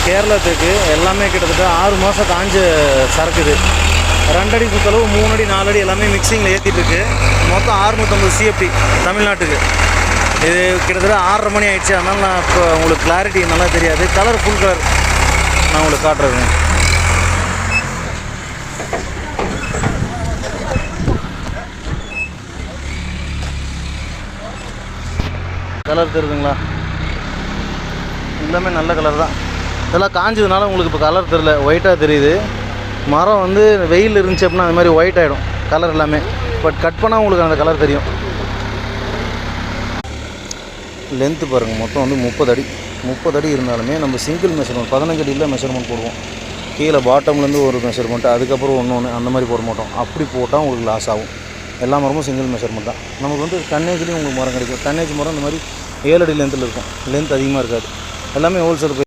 கேரளா தேக்கு எல்லாமே கிட்டத்தட்ட 6 மாதம் காஞ்ச சரக்கு இது. 2 அடி சுற்றளவு 3 அடி 4 அடி எல்லாமே மிக்சிங்கில் ஏற்றிட்டு இருக்கு. மொத்தம் 650 CFT தமிழ்நாட்டுக்கு. இது கிட்டத்தட்ட 6:30 மணி ஆயிடுச்சு. அதனால் நான் இப்போ உங்களுக்கு கிளாரிட்டி நல்லா தெரியாது. கலர் ஃபுல் கலர் நான் உங்களுக்கு காட்டுறேங்க. கலர் தெரியுதுங்களா? எல்லாமே நல்ல கலர் தான். இதெல்லாம் காஞ்சதுனால உங்களுக்கு இப்போ கலர் தெரில, ஒயிட்டாக தெரியுது. மரம் வந்து வெயில் இருந்துச்சு அப்படின்னா அது மாதிரி ஒயிட் ஆகிடும் கலர் எல்லாமே. பட் கட் பண்ணால் உங்களுக்கு அந்த கலர் தெரியும். லென்த்து பாருங்கள், மொத்தம் வந்து 30 அடி. 30 அடி இருந்தாலுமே நம்ம சிங்கிள் மெஷர்மெண்ட் 15 அடியில் மெஷர்மெண்ட் போடுவோம். கீழே பாட்டம்லேருந்து ஒரு மெஷர்மெண்ட்டு, அதுக்கப்புறம் ஒன்று அந்த மாதிரி போட மாட்டோம். அப்படி போட்டால் உங்களுக்கு லாஸ் ஆகும். எல்லா மரமும் சிங்கிள் மெஷர்மெண்ட் தான். நமக்கு வந்து டன்னேஜ்லேயும் உங்களுக்கு மரம் கிடைக்கும். டன்னேஜ் மரம் இந்த மாதிரி 7 அடி லென்த்தில் இருக்கும். லென்த் அதிகமாக இருக்காது. எல்லாமே ஹோல்சேல்